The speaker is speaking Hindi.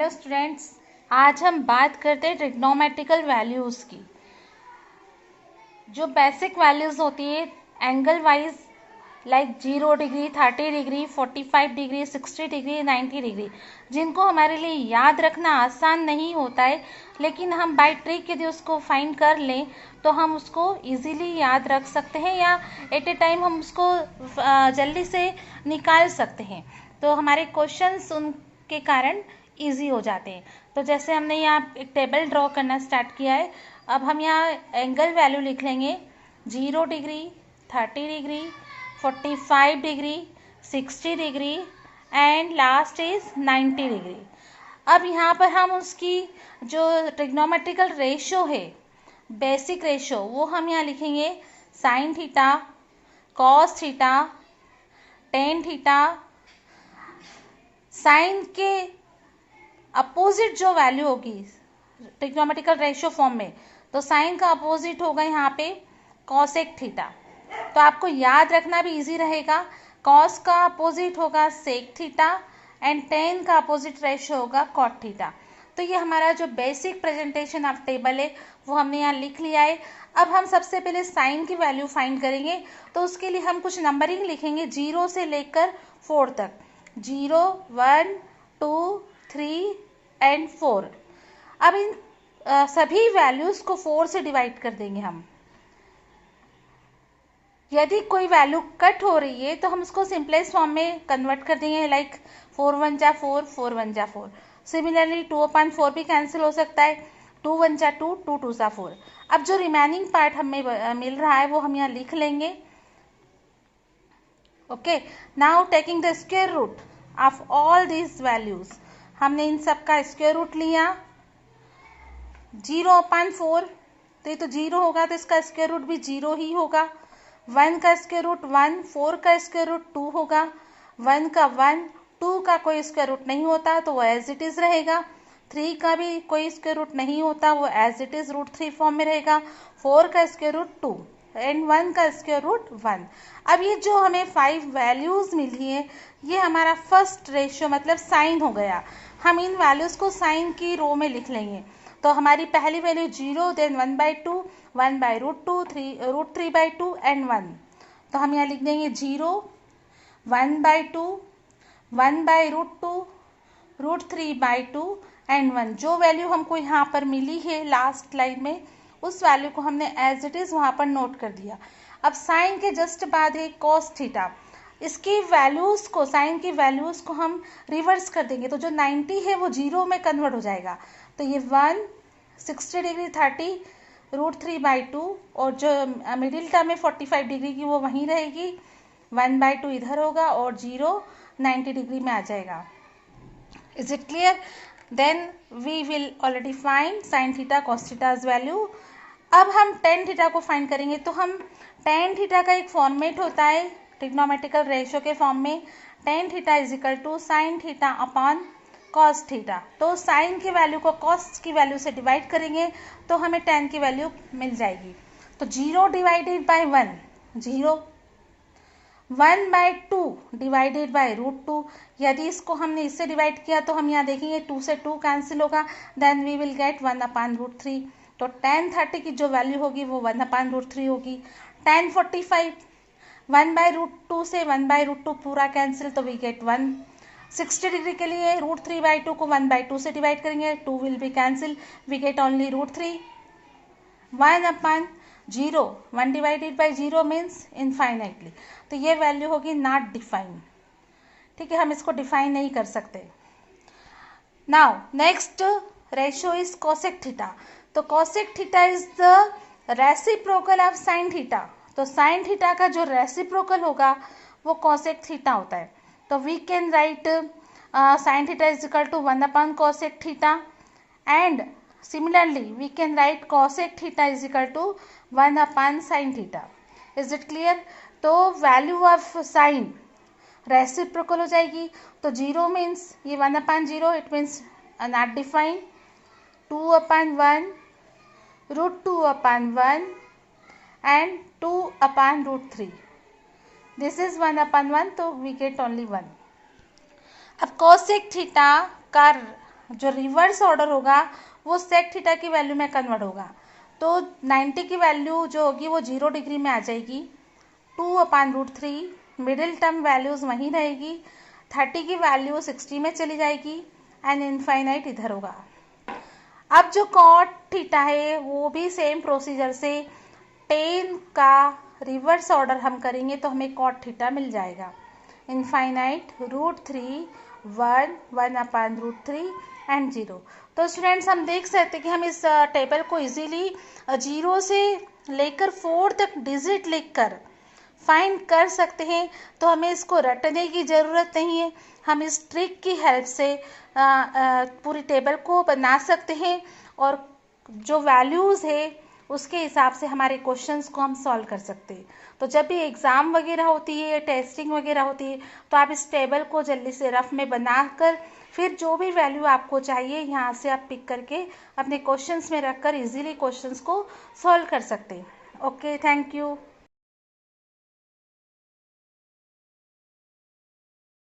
हेलो स्टूडेंट्स, आज हम बात करते हैं ट्रिग्नोमेट्रिकल वैल्यूज़ की। जो बेसिक वैल्यूज़ होती है angle wise, like 0 degree, 30 degree, 45 degree, 60 degree, 90 degree, जिनको हमारे लिए याद रखना आसान नहीं होता है, लेकिन हम बाय ट्रिक यदि उसको फाइंड कर लें तो हम उसको इजीली याद रख सकते हैं या एट ए टाइम हम उसको जल्दी से निकाल सकते हैं। तो हमारे क्वेश्चंस उनके कारण इजी हो जाते हैं। तो जैसे हमने यहाँ एक टेबल ड्रॉ करना स्टार्ट किया है, अब हम यहाँ एंगल वैल्यू लिख लेंगे 0 degree, 30 degree, 45 degree, 60 degree and last is 90 degree. अब यहाँ पर हम उसकी जो ट्रिग्नोमेट्रिकल रेशो है, बेसिक रेशो, वो हम यहाँ लिखेंगे sine theta, cos theta, tan theta. Sine के अपोजिट जो वैल्यू होगी ट्रिग्नोमेट्रिकल रेशो फॉर्म में, तो साइन का अपोजिट होगा यहाँ पे कॉसेक थीटा। तो आपको याद रखना भी इजी रहेगा। कॉस का अपोजिट होगा सेक थीटा एंड टेन का अपोजिट रेशो होगा कॉट थीटा। तो ये हमारा जो बेसिक प्रेजेंटेशन ऑफ टेबल है वो हमने यहाँ लिख लिया है। अब हम सबसे पहले साइन की वैल्यू फाइंड करेंगे, तो उसके लिए हम कुछ नंबरिंग लिखेंगे 0 से लेकर 4 तक। 0, 1, 2, 3 एंड 4। अब इन सभी वैल्यूज को 4 से डिवाइड कर देंगे हम। यदि कोई वैल्यू कट हो रही है तो हम उसको सिंपलेस्ट फॉर्म में कन्वर्ट कर देंगे, लाइक 4 1 जा 4, 4 1 जा 4। सिमिलरली 2/4 भी कैंसिल हो सकता है, 2 1 जा 2, 2 2 जा 4। अब जो रिमेनिंग पार्ट हमें मिल रहा है वो हम यहाँ लिख लेंगे। Okay, now taking the square root of all these values, हमने इन सब का स्क्वायर रूट लिया। 0/4, तो ये तो 0 होगा तो इसका स्क्वायर रूट भी 0 ही होगा। 1 का स्क्वायर रूट 1, 4 का स्क्वायर रूट 2 होगा। 1 का 1, 2 का कोई स्क्वायर रूट नहीं होता तो वो एज इट इज रहेगा। 3 का भी कोई स्क्वायर रूट नहीं होता, वो एज इट इज √3 फॉर्म में रहेगा। 4 का स्क्वायर रूट 2 एंड 1 का स्क्वायर रूट 1। अब ये जो हमें 5 वैल्यूज मिली है, ये हमारा फर्स्ट रेशियो मतलब साइन हो गया। हम इन वैल्यूज को साइन की रो में लिख लेंगे। तो हमारी पहली वैल्यू 0, देन 1/2, 1/√2, √3/2 एंड 1। तो हम यहाँ लिख देंगे 0, 1/2, 1/√2, √3/2 एंड 1। जो वैल्यू हमको यहाँ पर मिली है लास्ट लाइन में, उस वैल्यू को हमने एज इट इज वहाँ पर नोट कर दिया। अब साइन के जस्ट बाद है कॉस थीटा। इसकी वैल्यूज को, साइन की वैल्यूज को हम रिवर्स कर देंगे, तो जो 90 है वो 0 में कन्वर्ट हो जाएगा। तो ये 1, 60 डिग्री, 30, √3/2 और जो मिडिल टर्म है 45 डिग्री की वो वहीं रहेगी। 1/2 इधर होगा और 0 90 डिग्री में आ जाएगा। Is it clear? Then we will already find sine theta cos theta's value. अब हम टेन थीटा को फाइंड करेंगे। तो हम टेन थीटा का एक फॉर्मेट होता है ट्रिग्नोमेट्रिकल रेशियो के फॉर्म में, tan theta is equal to sine theta upon cos theta. तो साइन की वैल्यू को कॉस की वैल्यू से डिवाइड करेंगे तो हमें टेन की वैल्यू मिल जाएगी। तो 0 डिवाइडेड बाय 1, 0, 1/2 डिवाइडेड बाय √2। यदि इसको हमने इससे डिवाइड किया तो हम यहाँ देखेंगे 2 से 2 कैंसिल होगा, देन वी विल गेट 1/√3। तो tan 30 की जो वैल्यू होगी वो 1/√3 होगी। tan 45, 1/√2 से 1/√2 पूरा कैंसिल, तो वी गेट 1। 60 डिग्री के लिए √3/2 को 1/2 से डिवाइड करेंगे, 2 will be cancel, we get only √3। 1/0, 1 divided by 0 means infinitely. तो ये वैल्यू होगी नॉट डिफाइन। ठीक है, हम इसको डिफाइन नहीं कर सकते। Now next ratio is cosec theta. तो cosec theta is the reciprocal of sine theta. तो साइन थीटा का जो रेसिप्रोकल होगा वो कोसेक थीटा होता है। तो we can write sine theta is equal to 1/कोसेक theta and similarly we can write cosec theta is equal to 1/sin theta. Is it clear? तो वैल्यू ऑफ साइन रेसिप्रोकल हो जाएगी। तो 0 मीन्स ये 1/0, it means not define. 2/1, √2/1 and 2/√3। This is 1/1, तो वी गेट ओनली 1। अब कोसेक थीटा का जो रिवर्स ऑर्डर होगा वो सेक थीटा की वैल्यू में कन्वर्ट होगा। तो 90 की वैल्यू जो होगी वो 0 डिग्री में आ जाएगी, 2/√3, मिडिल टर्म वैल्यूज वहीं रहेगी, 30 की वैल्यू 60 में चली जाएगी एंड इनफाइनाइट इधर होगा। अब जो कॉट थीटा है वो भी सेम प्रोसीजर से 10 का रिवर्स ऑर्डर हम करेंगे तो हमें कॉट थीटा मिल जाएगा, इनफाइनाइट, √3, 1, 1/√3 एंड 0। तो स्टूडेंट्स हम देख सकते हैं कि हम इस टेबल को इजीली 0 से लेकर 4 तक डिजिट लिखकर फाइंड कर सकते हैं। तो हमें इसको रटने की ज़रूरत नहीं है, हम इस ट्रिक की हेल्प से पूरी टेबल को बना सकते हैं और जो वैल्यूज़ है उसके हिसाब से हमारे क्वेश्चंस को हम सॉल्व कर सकते हैं। तो जब भी एग्ज़ाम वगैरह होती है, टेस्टिंग वगैरह होती है, तो आप इस टेबल को जल्दी से रफ में बनाकर फिर जो भी वैल्यू आपको चाहिए यहाँ से आप पिक करके अपने क्वेश्चंस में रखकर इजीली क्वेश्चंस को सॉल्व कर सकते हैं। Okay, thank you.